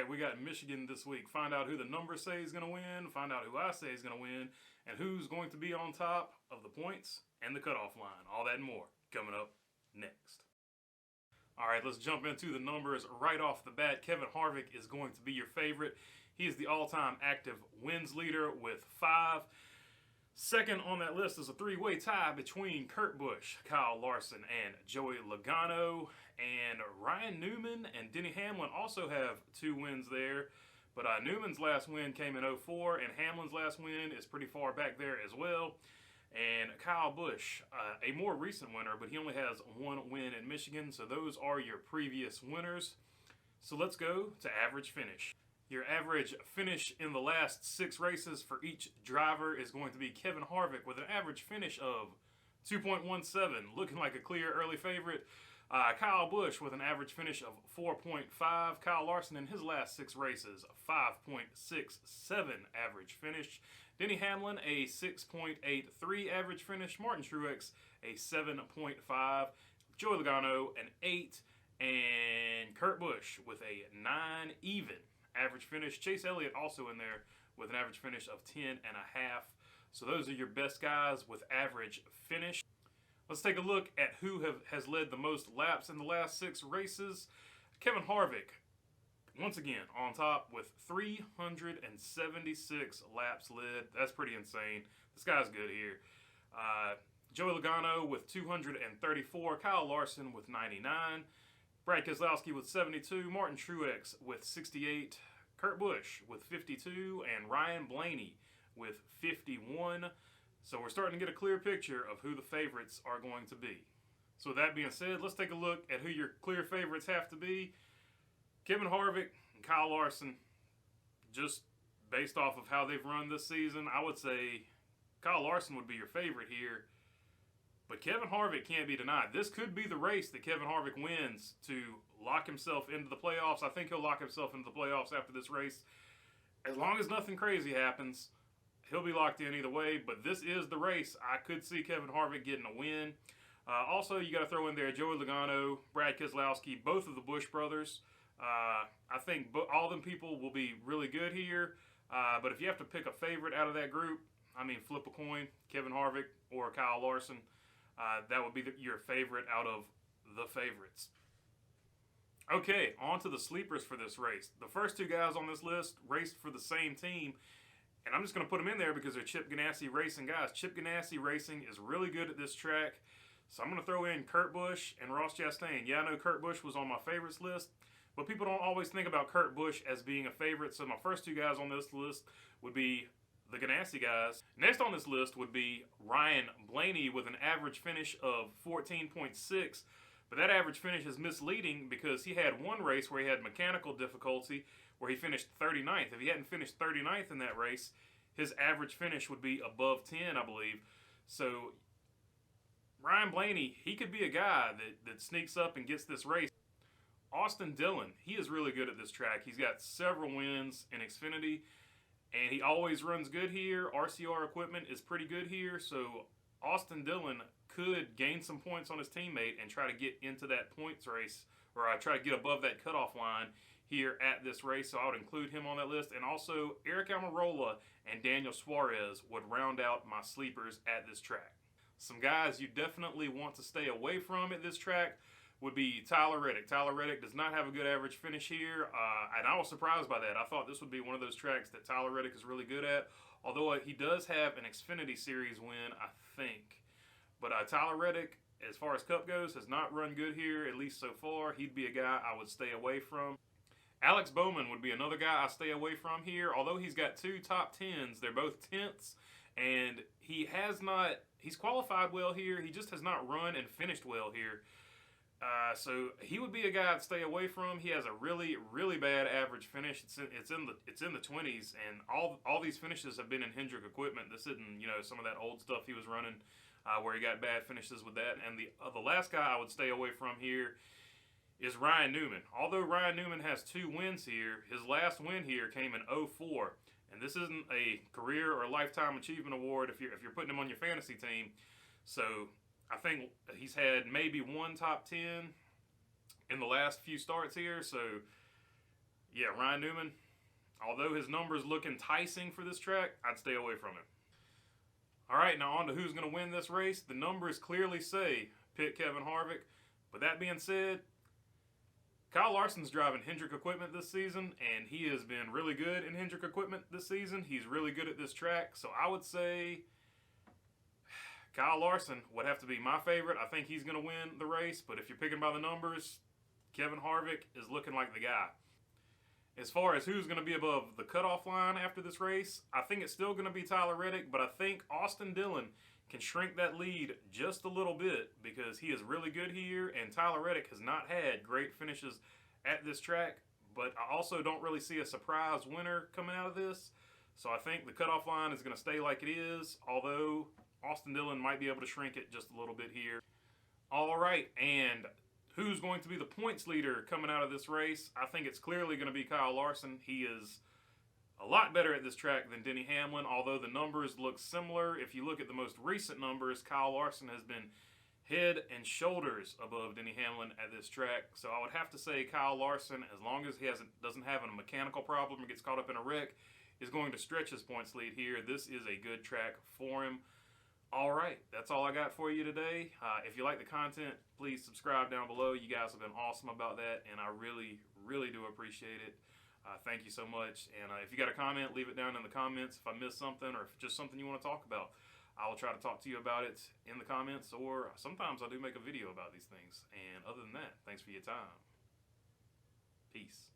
right, we got Michigan this week. Find out who the numbers say is going to win, find out who I say is going to win, and who's going to be on top of the points and the cutoff line. All that and more coming up next. All right, let's jump into the numbers right off the bat. Kevin Harvick is going to be your favorite. He is the all-time active wins leader with 5. Second on that list is a three-way tie between Kurt Busch, Kyle Larson, and Joey Logano. And Ryan Newman and Denny Hamlin also have 2 wins there. But Newman's last win came in 2004, and Hamlin's last win is pretty far back there as well. And Kyle Busch, a more recent winner, but he only has 1 win in Michigan. So those are your previous winners. So let's go to average finish. Your average finish in the last 6 races for each driver is going to be Kevin Harvick with an average finish of 2.17, looking like a clear early favorite. Kyle Busch with an average finish of 4.5. Kyle Larson in his last 6 races, 5.67 average finish. Denny Hamlin, a 6.83 average finish. Martin Truex, a 7.5. Joey Logano, an 8. And Kurt Busch with a 9 even average finish. Chase Elliott also in there with an average finish of 10.5. So those are your best guys with average finish. Let's take a look at who has led the most laps in the last 6 races. Kevin Harvick, once again, on top with 376 laps led. That's pretty insane. This guy's good here. Joey Logano with 234. Kyle Larson with 99. Brad Keselowski with 72, Martin Truex with 68, Kurt Busch with 52, and Ryan Blaney with 51. So we're starting to get a clear picture of who the favorites are going to be. So with that being said, let's take a look at who your clear favorites have to be. Kevin Harvick and Kyle Larson, just based off of how they've run this season, I would say Kyle Larson would be your favorite here. But Kevin Harvick can't be denied. This could be the race that Kevin Harvick wins to lock himself into the playoffs. I think he'll lock himself into the playoffs after this race. As long as nothing crazy happens, he'll be locked in either way. But this is the race. I could see Kevin Harvick getting a win. Also, you got to throw in there Joey Logano, Brad Keselowski, both of the Busch brothers. I think all them people will be really good here. But if you have to pick a favorite out of that group, I mean, flip a coin, Kevin Harvick or Kyle Larson. That would be your favorite out of the favorites. Okay, on to the sleepers for this race. The first 2 guys on this list raced for the same team, and I'm just going to put them in there because they're Chip Ganassi Racing guys. Chip Ganassi Racing is really good at this track, so I'm going to throw in Kurt Busch and Ross Chastain. Yeah, I know Kurt Busch was on my favorites list, but people don't always think about Kurt Busch as being a favorite, so my first 2 guys on this list would be the Ganassi guys. Next on this list would be Ryan Blaney with an average finish of 14.6. But that average finish is misleading because he had one race where he had mechanical difficulty where he finished 39th. If he hadn't finished 39th in that race, his average finish would be above 10, I believe. So Ryan Blaney, he could be a guy that sneaks up and gets this race. Austin Dillon, he is really good at this track. He's got several wins in Xfinity. And he always runs good here. RCR equipment is pretty good here. So Austin Dillon could gain some points on his teammate and try to get into that points race, or try to get above that cutoff line here at this race. So I would include him on that list. And also Eric Almirola and Daniel Suarez would round out my sleepers at this track. Some guys you definitely want to stay away from at this track would be Tyler Reddick. Tyler Reddick does not have a good average finish here, and I was surprised by that. I thought this would be one of those tracks that Tyler Reddick is really good at, although he does have an Xfinity Series win, I think. But Tyler Reddick, as far as Cup goes, has not run good here, at least so far. He'd be a guy I would stay away from. Alex Bowman would be another guy I stay away from here, although he's got 2 top 10s. They're both 10ths, and he's qualified well here. He just has not run and finished well here. So he would be a guy I'd stay away from. He has a really, really bad average finish. It's in the 20s, and all these finishes have been in Hendrick equipment. This isn't some of that old stuff he was running where he got bad finishes with that. And the last guy I would stay away from here is Ryan Newman. Although Ryan Newman has 2 wins here, his last win here came in 2004, and this isn't a career or lifetime achievement award if you're putting him on your fantasy team. So I think he's had maybe 1 top 10 in the last few starts here. So Yeah, Ryan Newman, although his numbers look enticing for this track, I'd stay away from him. All right, now on to who's going to win this race. The numbers clearly say pit Kevin Harvick. But that being said, Kyle Larson's driving Hendrick equipment this season, and he has been really good in Hendrick equipment this season. He's really good at this track, so I would say Kyle Larson would have to be my favorite. I think he's going to win the race, but if you're picking by the numbers, Kevin Harvick is looking like the guy. As far as who's going to be above the cutoff line after this race, I think it's still going to be Tyler Reddick, but I think Austin Dillon can shrink that lead just a little bit because he is really good here, and Tyler Reddick has not had great finishes at this track, but I also don't really see a surprise winner coming out of this. So I think the cutoff line is going to stay like it is, although Austin Dillon might be able to shrink it just a little bit here. All right, and who's going to be the points leader coming out of this race? I think it's clearly going to be Kyle Larson. He is a lot better at this track than Denny Hamlin, although the numbers look similar. If you look at the most recent numbers, Kyle Larson has been head and shoulders above Denny Hamlin at this track. So I would have to say Kyle Larson, as long as he doesn't have a mechanical problem or gets caught up in a wreck, is going to stretch his points lead here. This is a good track for him. All right, that's all I got for you today. If you like the content, please subscribe down below. You guys have been awesome about that, and I really, really do appreciate it. Thank you so much. And if you got a comment, leave it down in the comments. If I missed something or if just something you want to talk about, I will try to talk to you about it in the comments, or sometimes I do make a video about these things. And other than that, thanks for your time. Peace.